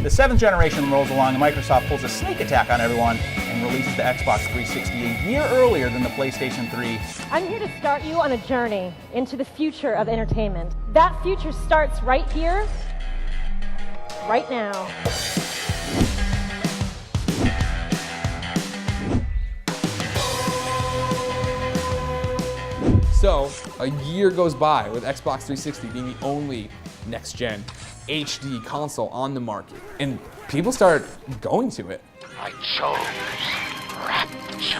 The 7th generation rolls along and Microsoft pulls a sneak attack on everyone and releases the Xbox 360 a year earlier than the PlayStation 3. I'm here to start you on a journey into the future of entertainment. That future starts right here, right now. So, a year goes by with Xbox 360 being the only next-gen HD console on the market, and people start going to it. I chose Rapture.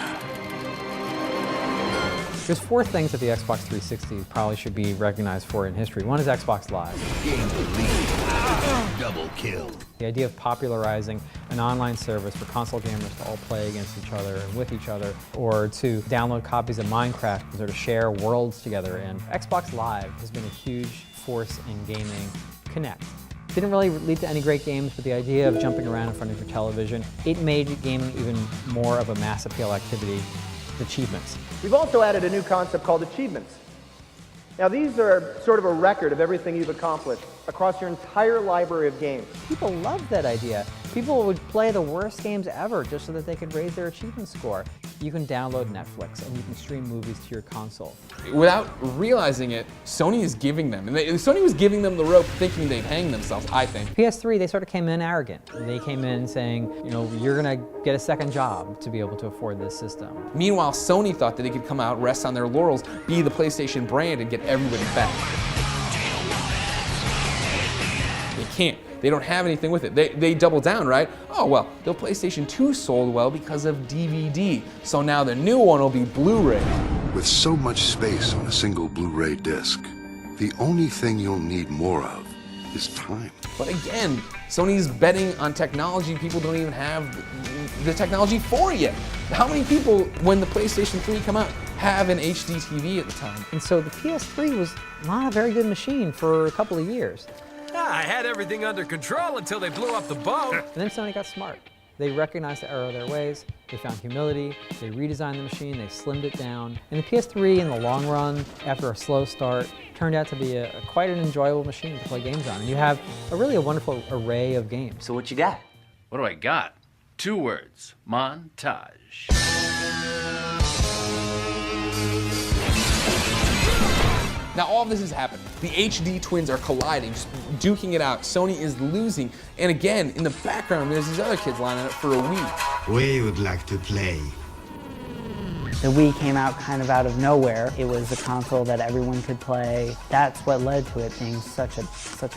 There's 4 things that the Xbox 360 probably should be recognized for in history. One is Xbox Live. Game lead. Double kill. The idea of popularizing an online service for console gamers to all play against each other and with each other, or to download copies of Minecraft or to share worlds together. And Xbox Live has been a huge force in gaming. Connect. Didn't really lead to any great games, but the idea of jumping around in front of your television, it made gaming even more of a mass appeal activity. Achievements. We've also added a new concept called achievements. Now these are sort of a record of everything you've accomplished across your entire library of games. People loved that idea. People would play the worst games ever just so that they could raise their achievement score. You can download Netflix and you can stream movies to your console. Without realizing it, Sony is giving them, and Sony was giving them the rope thinking they'd hang themselves, I think. PS3, they sort of came in arrogant. They came in saying, you know, you're gonna get a second job to be able to afford this system. Meanwhile, Sony thought that they could come out, rest on their laurels, be the PlayStation brand, and get everybody back. They can't. They don't have anything with it. They double down, right? Oh, well, the PlayStation 2 sold well because of DVD, so now the new one will be Blu-ray. With so much space on a single Blu-ray disc, the only thing you'll need more of is time. But again, Sony's betting on technology people don't even have the technology for yet. How many people, when the PlayStation 3 come out, have an HD TV at the time? And so the PS3 was not a very good machine for a couple of years. I had everything under control until they blew up the boat. And then Sony got smart. They recognized the error of their ways, they found humility, they redesigned the machine, they slimmed it down. And the PS3 in the long run, after a slow start, turned out to be quite an enjoyable machine to play games on. And you have a wonderful array of games. So what you got? What do I got? 2 words. Montage. Now all of this is happening. The HD twins are colliding, duking it out. Sony is losing. And again, in the background, there's these other kids lining up for a Wii. We would like to play. The Wii came out kind of out of nowhere. It was a console that everyone could play. That's what led to it being such a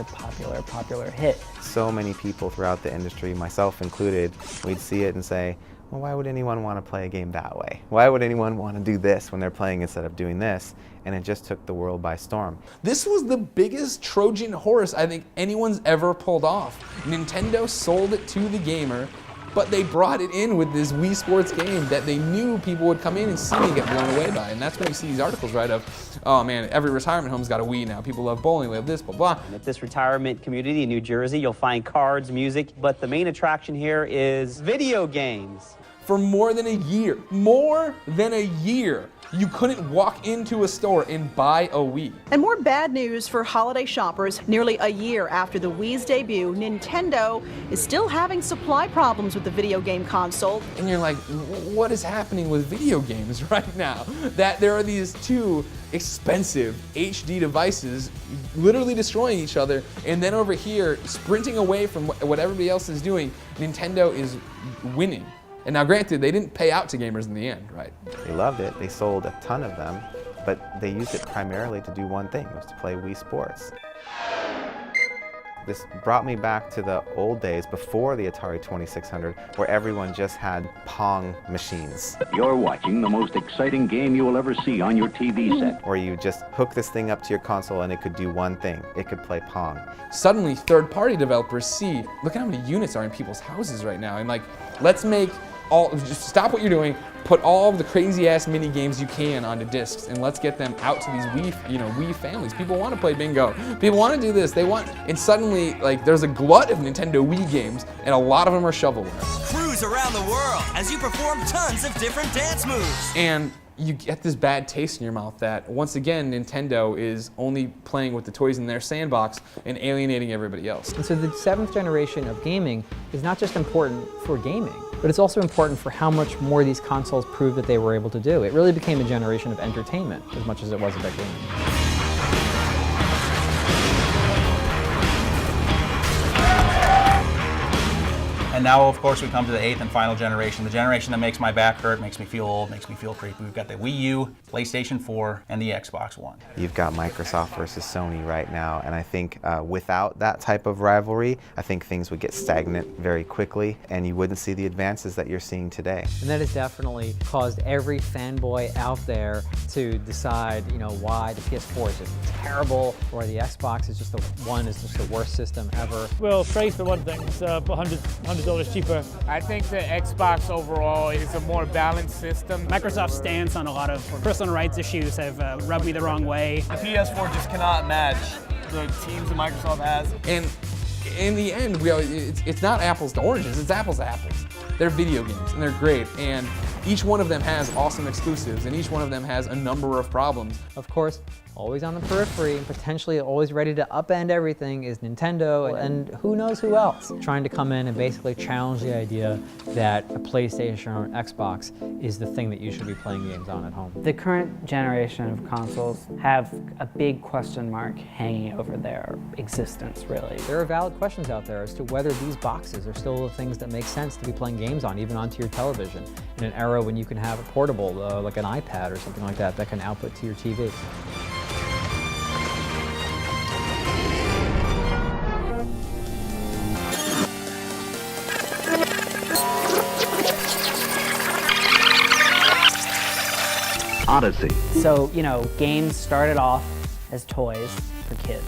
popular hit. So many people throughout the industry, myself included, we'd see it and say, well, why would anyone want to play a game that way? Why would anyone want to do this when they're playing instead of doing this? And it just took the world by storm. This was the biggest Trojan horse I think anyone's ever pulled off. Nintendo sold it to the gamer, but they brought it in with this Wii Sports game that they knew people would come in and see and get blown away by. And that's when you see these articles, right, of, oh man, every retirement home's got a Wii now. People love bowling, they love this, blah, blah. At this retirement community in New Jersey, you'll find cards, music, but the main attraction here is video games. For more than a year, you couldn't walk into a store and buy a Wii. And more bad news for holiday shoppers. Nearly a year after the Wii's debut, Nintendo is still having supply problems with the video game console. And you're like, what is happening with video games right now? That there are these 2 expensive HD devices literally destroying each other, and then over here, sprinting away from what everybody else is doing, Nintendo is winning. And now granted, they didn't pay out to gamers in the end, right? They loved it, they sold a ton of them, but they used it primarily to do one thing, it was to play Wii Sports. This brought me back to the old days before the Atari 2600, where everyone just had Pong machines. You're watching the most exciting game you will ever see on your TV set. Or you just hook this thing up to your console and it could do one thing, it could play Pong. Suddenly, third-party developers see, look at how many units are in people's houses right now, and like, let's make just stop what you're doing, put all of the crazy-ass mini games you can onto discs, and let's get them out to these Wii families. People want to play bingo. People want to do this. And suddenly, like, there's a glut of Nintendo Wii games, and a lot of them are shovelware. Cruise around the world as you perform tons of different dance moves. And you get this bad taste in your mouth that, once again, Nintendo is only playing with the toys in their sandbox and alienating everybody else. And so the 7th generation of gaming is not just important for gaming, but it's also important for how much more these consoles proved that they were able to do. It really became a generation of entertainment as much as it was about gaming. And now, of course, we come to the 8th and final generation, the generation that makes my back hurt, makes me feel old, makes me feel creepy. We've got the Wii U, PlayStation 4, and the Xbox One. You've got Microsoft versus Sony right now, and I think without that type of rivalry, I think things would get stagnant very quickly, and you wouldn't see the advances that you're seeing today. And that has definitely caused every fanboy out there to decide, why the PS4 is just terrible, or the Xbox is just the worst system ever. Well, price for one thing, it's $100 cheaper. I think the Xbox overall is a more balanced system. Microsoft's stance on a lot of personal rights issues have rubbed me the wrong way. The PS4 just cannot match the teams that Microsoft has. And in the end, it's not apples to oranges, it's apples to apples. They're video games, and they're great, and each one of them has awesome exclusives, and each one of them has a number of problems. Of course, always on the periphery and potentially always ready to upend everything is Nintendo and who knows who else, trying to come in and basically challenge the idea that a PlayStation or an Xbox is the thing that you should be playing games on at home. The current generation of consoles have a big question mark hanging over their existence, really. There are valid questions out there as to whether these boxes are still the things that make sense to be playing games on, even onto your television, in an era when you can have a portable, like an iPad or something like that, that can output to your TV. Odyssey. So, games started off as toys for kids.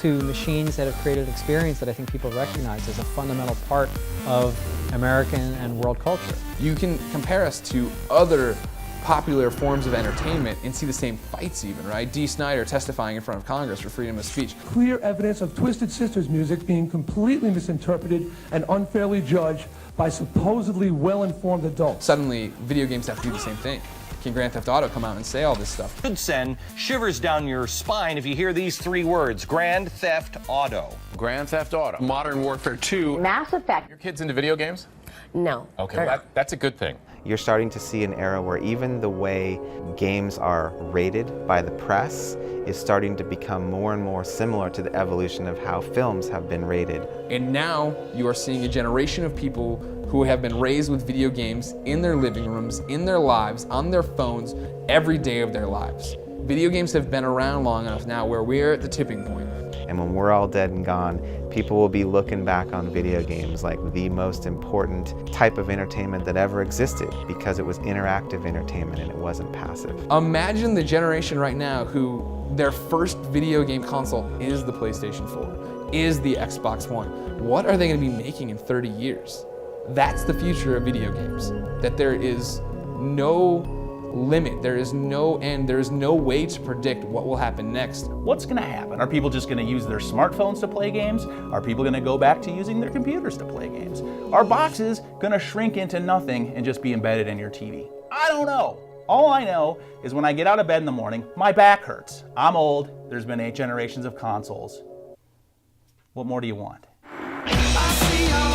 To machines that have created an experience that I think people recognize as a fundamental part of American and world culture. You can compare us to other popular forms of entertainment and see the same fights even, right? Dee Snider testifying in front of Congress for freedom of speech. Clear evidence of Twisted Sister's music being completely misinterpreted and unfairly judged by supposedly well-informed adults. Suddenly, video games have to do the same thing. Can Grand Theft Auto come out and say all this stuff? Should send shivers down your spine if you hear these 3 words, Grand Theft Auto. Grand Theft Auto. Modern Warfare 2. Mass Effect. Your kids into video games? No. Okay, that's a good thing. You're starting to see an era where even the way games are rated by the press is starting to become more and more similar to the evolution of how films have been rated. And now you are seeing a generation of people who have been raised with video games in their living rooms, in their lives, on their phones, every day of their lives. Video games have been around long enough now where we're at the tipping point. And when we're all dead and gone, people will be looking back on video games like the most important type of entertainment that ever existed, because it was interactive entertainment and it wasn't passive. Imagine the generation right now who their first video game console is the PlayStation 4, is the Xbox One. What are they going to be making in 30 years? That's the future of video games, that there is no limit, there is no end, there is no way to predict what will happen next. What's going to happen? Are people just going to use their smartphones to play games? Are people going to go back to using their computers to play games? Are boxes going to shrink into nothing and just be embedded in your TV? I don't know. All I know is when I get out of bed in the morning, my back hurts. I'm old. There's been 8 generations of consoles. What more do you want? I see